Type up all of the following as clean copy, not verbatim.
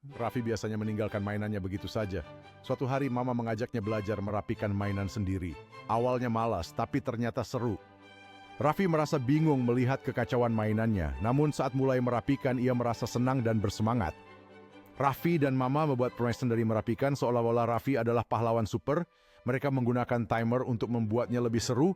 Raffi biasanya meninggalkan mainannya begitu saja. Suatu hari mama mengajaknya belajar merapikan mainan sendiri. Awalnya malas, tapi ternyata seru. Raffi merasa bingung melihat kekacauan mainannya, namun saat mulai merapikan ia merasa senang dan bersemangat. Raffi dan mama membuat permainan dari merapikan seolah-olah Raffi adalah pahlawan super. Mereka menggunakan timer untuk membuatnya lebih seru.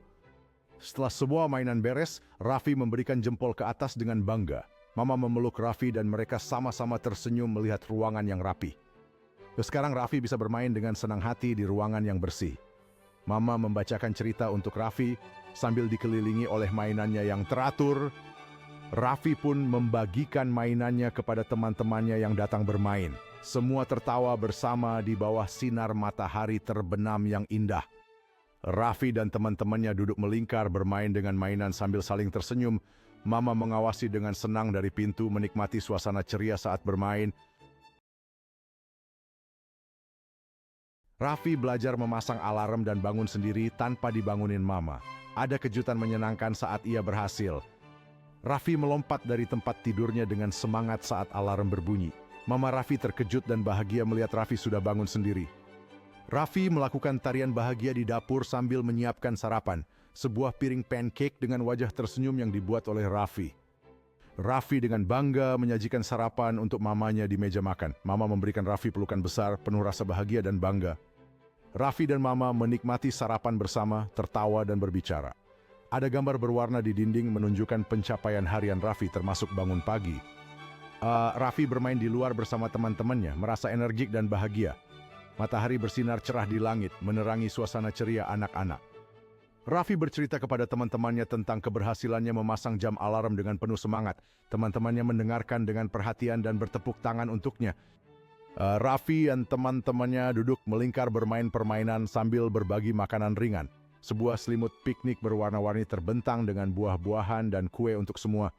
Setelah semua mainan beres, Raffi memberikan jempol ke atas dengan bangga. Mama memeluk Raffi dan mereka sama-sama tersenyum melihat ruangan yang rapi. Sekarang Raffi bisa bermain dengan senang hati di ruangan yang bersih. Mama membacakan cerita untuk Raffi sambil dikelilingi oleh mainannya yang teratur. Raffi pun membagikan mainannya kepada teman-temannya yang datang bermain. Semua tertawa bersama di bawah sinar matahari terbenam yang indah. Raffi dan teman-temannya duduk melingkar bermain dengan mainan sambil saling tersenyum. Mama mengawasi dengan senang dari pintu menikmati suasana ceria saat bermain. Raffi belajar memasang alarm dan bangun sendiri tanpa dibangunin mama. Ada kejutan menyenangkan saat ia berhasil. Raffi melompat dari tempat tidurnya dengan semangat saat alarm berbunyi. Mama Raffi terkejut dan bahagia melihat Raffi sudah bangun sendiri. Raffi melakukan tarian bahagia di dapur sambil menyiapkan sarapan. Sebuah piring pancake dengan wajah tersenyum yang dibuat oleh Raffi. Raffi dengan bangga menyajikan sarapan untuk mamanya di meja makan. Mama memberikan Raffi pelukan besar, penuh rasa bahagia dan bangga. Raffi dan mama menikmati sarapan bersama, tertawa dan berbicara. Ada gambar berwarna di dinding menunjukkan pencapaian harian Raffi termasuk bangun pagi. Raffi bermain di luar bersama teman-temannya, merasa energik dan bahagia. Matahari bersinar cerah di langit, menerangi suasana ceria anak-anak. Raffi bercerita kepada teman-temannya tentang keberhasilannya memasang jam alarm dengan penuh semangat. Teman-temannya mendengarkan dengan perhatian dan bertepuk tangan untuknya. Raffi dan teman-temannya duduk melingkar bermain permainan sambil berbagi makanan ringan. Sebuah selimut piknik berwarna-warni terbentang dengan buah-buahan dan kue untuk semua.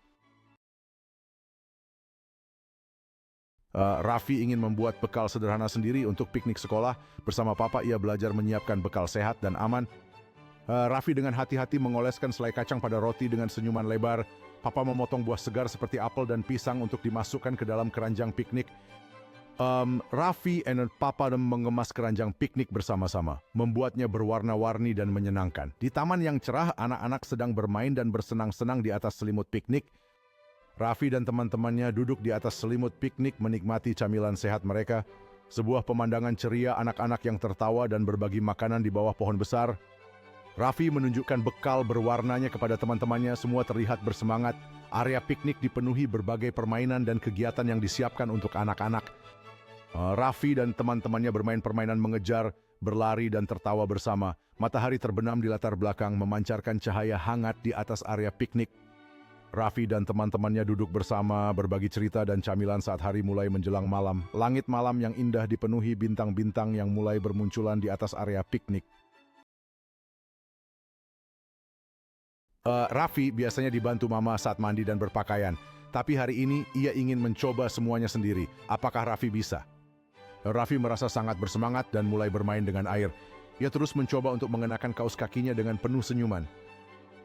Raffi ingin membuat bekal sederhana sendiri untuk piknik sekolah. Bersama papa ia belajar menyiapkan bekal sehat dan aman. Raffi dengan hati-hati mengoleskan selai kacang pada roti dengan senyuman lebar. Papa memotong buah segar seperti apel dan pisang untuk dimasukkan ke dalam keranjang piknik. Raffi dan papa mengemas keranjang piknik bersama-sama, membuatnya berwarna-warni dan menyenangkan. Di taman yang cerah, anak-anak sedang bermain dan bersenang-senang di atas selimut piknik. Raffi dan teman-temannya duduk di atas selimut piknik menikmati camilan sehat mereka. Sebuah pemandangan ceria anak-anak yang tertawa dan berbagi makanan di bawah pohon besar. Raffi menunjukkan bekal berwarnanya kepada teman-temannya, semua terlihat bersemangat. Area piknik dipenuhi berbagai permainan dan kegiatan yang disiapkan untuk anak-anak. Raffi dan teman-temannya bermain permainan mengejar, berlari dan tertawa bersama. Matahari terbenam di latar belakang memancarkan cahaya hangat di atas area piknik. Raffi dan teman-temannya duduk bersama, berbagi cerita dan camilan saat hari mulai menjelang malam. Langit malam yang indah dipenuhi bintang-bintang yang mulai bermunculan di atas area piknik. Raffi biasanya dibantu mama saat mandi dan berpakaian. Tapi hari ini ia ingin mencoba semuanya sendiri. Apakah Raffi bisa? Raffi merasa sangat bersemangat dan mulai bermain dengan air. Ia terus mencoba untuk mengenakan kaos kakinya dengan penuh senyuman.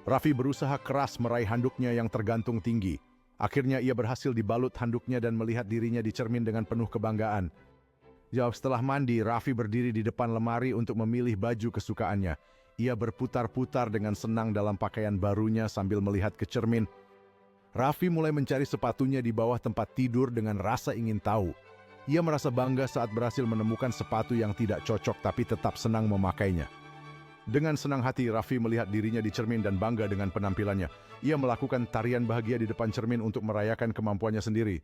Raffi berusaha keras meraih handuknya yang tergantung tinggi. Akhirnya ia berhasil dibalut handuknya dan melihat dirinya di cermin dengan penuh kebanggaan. Setelah mandi, Raffi berdiri di depan lemari untuk memilih baju kesukaannya. Ia berputar-putar dengan senang dalam pakaian barunya sambil melihat ke cermin. Raffi mulai mencari sepatunya di bawah tempat tidur dengan rasa ingin tahu. Ia merasa bangga saat berhasil menemukan sepatu yang tidak cocok tapi tetap senang memakainya. Dengan senang hati, Raffi melihat dirinya di cermin dan bangga dengan penampilannya. Ia melakukan tarian bahagia di depan cermin untuk merayakan kemampuannya sendiri.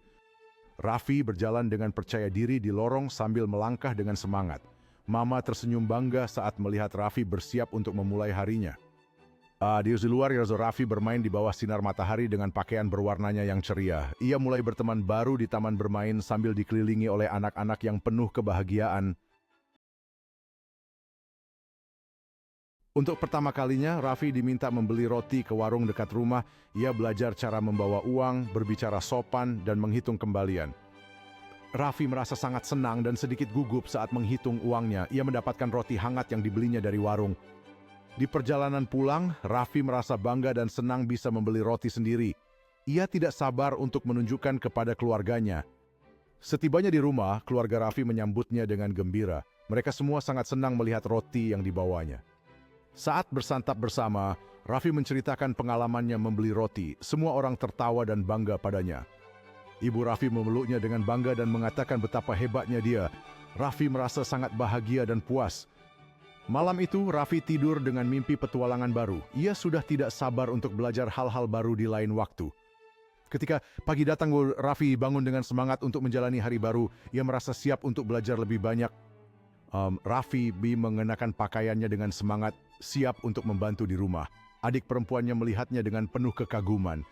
Raffi berjalan dengan percaya diri di lorong sambil melangkah dengan semangat. Mama tersenyum bangga saat melihat Raffi bersiap untuk memulai harinya. Di luar, Raffi bermain di bawah sinar matahari dengan pakaian berwarnanya yang ceria. Ia mulai berteman baru di taman bermain sambil dikelilingi oleh anak-anak yang penuh kebahagiaan. Untuk pertama kalinya, Raffi diminta membeli roti ke warung dekat rumah. Ia belajar cara membawa uang, berbicara sopan, dan menghitung kembalian. Raffi merasa sangat senang dan sedikit gugup saat menghitung uangnya. Ia mendapatkan roti hangat yang dibelinya dari warung. Di perjalanan pulang, Raffi merasa bangga dan senang bisa membeli roti sendiri. Ia tidak sabar untuk menunjukkan kepada keluarganya. Setibanya di rumah, keluarga Raffi menyambutnya dengan gembira. Mereka semua sangat senang melihat roti yang dibawanya. Saat bersantap bersama, Raffi menceritakan pengalamannya membeli roti. Semua orang tertawa dan bangga padanya. Ibu Raffi memeluknya dengan bangga dan mengatakan betapa hebatnya dia. Raffi merasa sangat bahagia dan puas. Malam itu, Raffi tidur dengan mimpi petualangan baru. Ia sudah tidak sabar untuk belajar hal-hal baru di lain waktu. Ketika pagi datang, Raffi bangun dengan semangat untuk menjalani hari baru. Ia merasa siap untuk belajar lebih banyak. Raffi mengenakan pakaiannya dengan semangat, siap untuk membantu di rumah. Adik perempuannya melihatnya dengan penuh kekaguman.